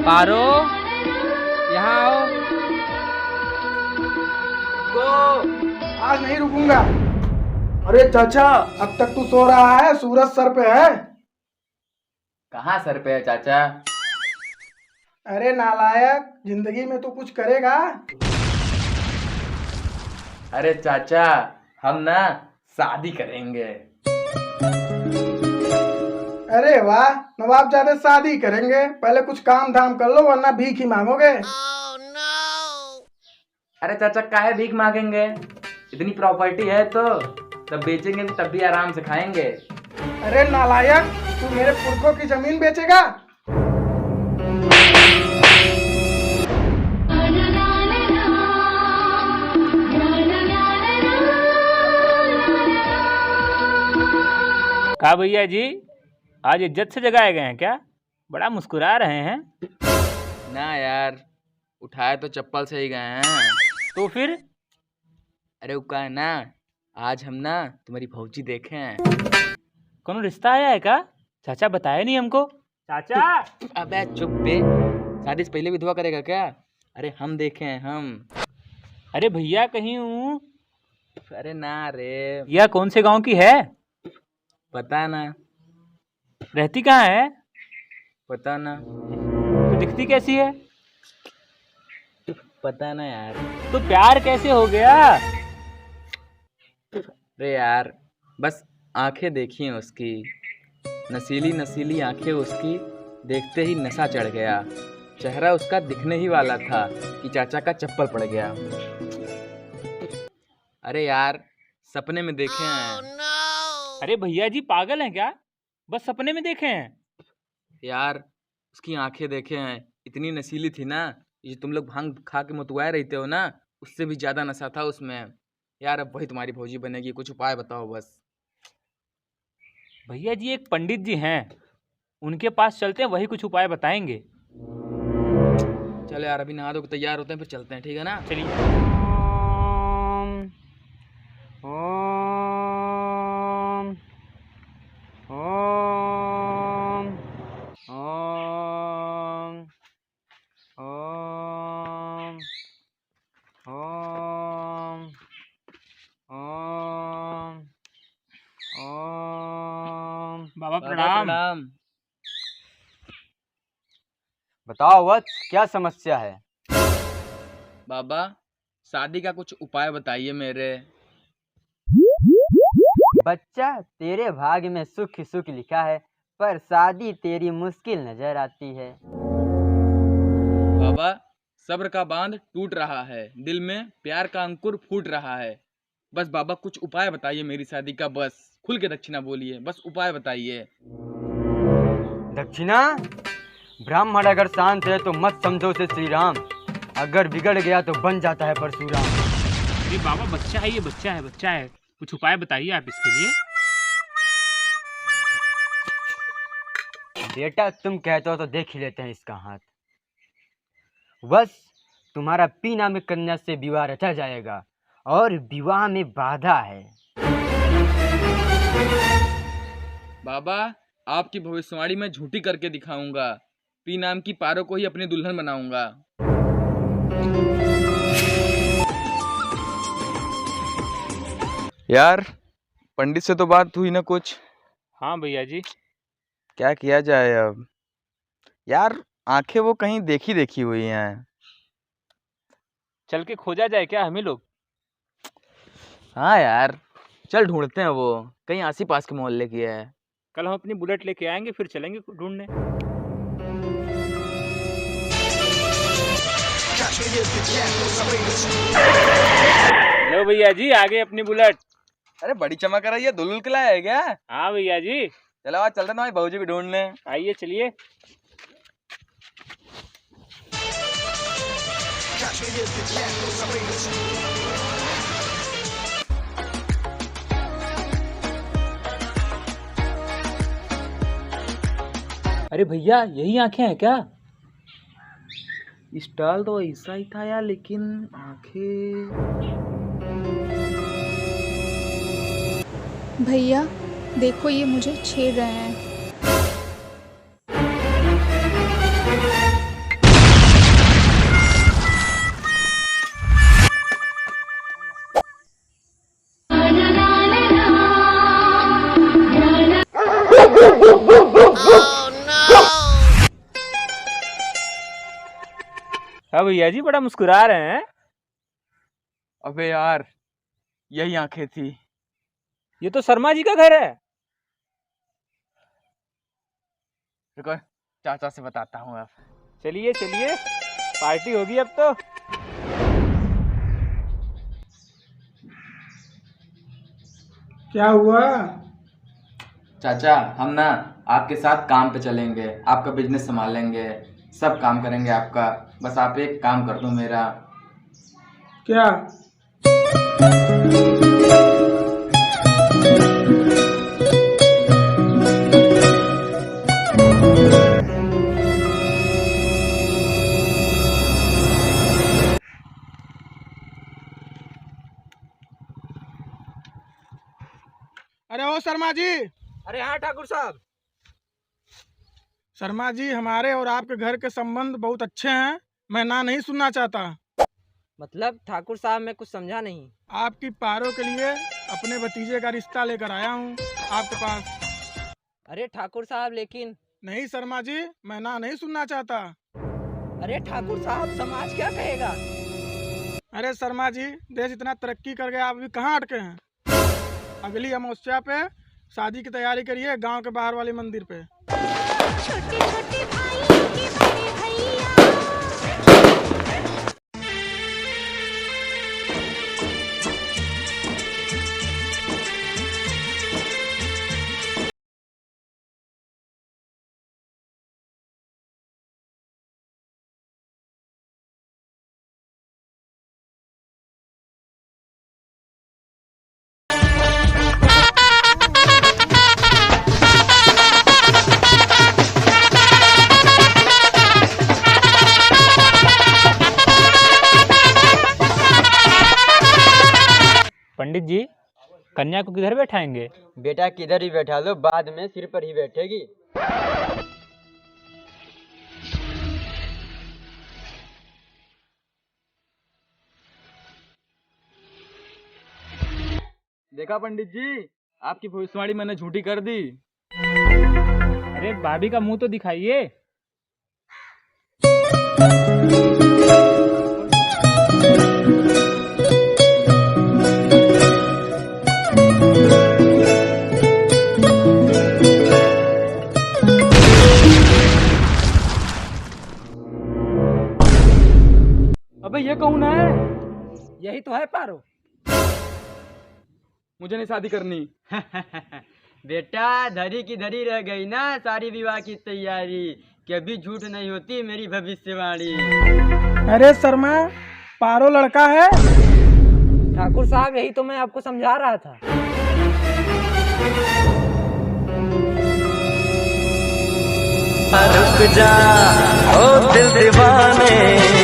पारो, यहाँ आओ। आज नहीं रुकूंगा। अरे चाचा, अब तक तू सो रहा है? सूरज सर पे है। कहाँ सर पे है चाचा? अरे नालायक, जिंदगी में तू कुछ करेगा? अरे चाचा, हम ना शादी करेंगे। अरे वाह, नवाबजादे शादी करेंगे। पहले कुछ काम धाम कर लो वरना भीख ही मांगोगे। अरे चाचा, काहे भीख मांगेंगे? इतनी प्रॉपर्टी है तो तब बेचेंगे तब भी आराम से खाएंगे। अरे नालायक, तू मेरे पुरखों की जमीन बेचेगा? का भैया जी, आज इज्जत से जगाए गए हैं क्या? बड़ा मुस्कुरा रहे हैं। ना यार, उठाए तो चप्पल से ही गए हैं। तो फिर? अरे वो है ना, आज हम ना तुम्हारी भौजी देखे हैं। कौन रिश्ता आया है का? चाचा बताया नहीं हमको। चाचा! अबे चुप बे, शादी से पहले विधवा करेगा क्या? अरे हम देखे हैं हम। अरे भैया कहीं हूँ। अरे ना रे, यह कौन से गांव की है? पता ना। रहती कहाँ है? पता ना। तो दिखती कैसी है? पता ना यार। तो प्यार कैसे हो गया? अरे यार, बस आंखें देखी हैं उसकी, नसीली नसीली आंखें उसकी, देखते ही नशा चढ़ गया। चेहरा उसका दिखने ही वाला था कि चाचा का चप्पल पड़ गया। अरे यार, सपने में देखे हैं। अरे भैया जी पागल हैं क्या? बस सपने में देखे हैं? यार, उसकी आंखें देखे हैं, इतनी नशीली थी ना, ये तुम लोग भांग खा के मुतवाए रहते हो ना, उससे भी ज्यादा नशा था उसमें। यार अब वही तुम्हारी भौजी बनेगी, कुछ उपाय बताओ बस। भैया जी एक पंडित जी हैं, उनके पास चलते हैं, वही कुछ उपाय बताएंगे। चलो यार, अभी नहा धो के तैयार होते हैं, फिर चलते हैं, ठीक है ना? चलिए। बाबा प्रणाम। बताओ वत्स, क्या समस्या है? बाबा, शादी का कुछ उपाय बताइए मेरे। बच्चा, तेरे भाग्य में सुख ही सुख लिखा है, पर शादी तेरी मुश्किल नजर आती है। बाबा, सब्र का बांध टूट रहा है, दिल में प्यार का अंकुर फूट रहा है। बस बाबा कुछ उपाय बताइए मेरी शादी का, बस खुल के दक्षिणा बोलिए, बस उपाय बताइए। दक्षिणा? ब्राह्मण अगर शांत है तो मत समझो उसे श्री राम, अगर बिगड़ गया तो बन जाता है परशुराम। अरे बाबा बच्चा है, ये बच्चा है, बच्चा है, कुछ उपाय बताइए आप इसके लिए। बेटा तुम कहते हो तो देख ही लेते हैं इसका हाथ। बस तुम्हारा पी नामक कन्या से विवाह रचा जाएगा, और विवाह में बाधा है। बाबा, आपकी भविष्यवाणी मैं झूठी करके दिखाऊंगा, पी नाम की पारो को ही अपनी दुल्हन बनाऊंगा। यार, पंडित से तो बात हुई ना कुछ? हाँ भैया जी। क्या किया जाए अब? यार, आंखें वो कहीं देखी देखी हुई हैं। चल के खोजा जाए क्या हमें लोग? हाँ यार, चल ढूंढते हैं, वो कहीं आसी पास के मोहल्ले की है। कल हम अपनी बुलेट लेके आएंगे, फिर चलेंगे ढूंढने। लो भैया जी, आगे अपनी बुलेट। अरे बड़ी चमक रही है, दुल्हन के लाया है क्या? हाँ भैया जी। चलो आज चलते हैं भाई भाऊजी को ढूंढने। आइए चलिए। अरे भैया, यही आंखें हैं क्या? स्टाइल तो ऐसा ही था यार, लेकिन आंखें। भैया देखो, ये मुझे छेड़ रहे हैं। हाँ भैया जी, बड़ा मुस्कुरा रहे हैं। अबे यार, यही आंखें थी। ये तो शर्मा जी का घर है। रुको, चाचा से बताता हूँ अब। चलिए चलिए, पार्टी होगी अब तो। क्या हुआ? चाचा, हम ना आपके साथ काम पे चलेंगे, आपका बिजनेस संभालेंगे, सब काम करेंगे आपका। बस आप एक काम कर दो मेरा। क्या? अरे ओ शर्मा जी। अरे हाँ ठाकुर साहब। शर्मा जी, हमारे और आपके घर के संबंध बहुत अच्छे हैं। मैं ना नहीं सुनना चाहता। मतलब ठाकुर साहब, मैं कुछ समझा नहीं। आपकी पारो के लिए अपने भतीजे का रिश्ता लेकर आया हूँ आपके पास। अरे ठाकुर साहब, लेकिन। नहीं शर्मा जी, मैं ना नहीं सुनना चाहता। अरे ठाकुर साहब, समाज क्या कहेगा? अरे शर्मा जी, देश इतना तरक्की कर गया, आप भी कहाँ अटके हैं? अगली अमावस्या पे शादी की तैयारी करिए गांव के बाहर वाले मंदिर पे। छोटे छोटे भाइयों के बड़े भैया। पंडित जी, कन्या को किधर बैठाएंगे? बेटा किधर ही बैठा लो, बाद में सिर पर ही बैठेगी। देखा पंडित जी, आपकी भविष्यवाणी मैंने झूठी कर दी। अरे भाभी का मुंह तो दिखाइए। अबे ये कौन है? यही तो है पारो। मुझे नहीं शादी करनी। बेटा, धरी की धरी रह गई ना सारी विवाह की तैयारी। कभी झूठ नहीं होती मेरी भविष्यवाणी। अरे शर्मा, पारो लड़का है। ठाकुर साहब, यही तो मैं आपको समझा रहा था। रुक जा ओ दिल दीवाने।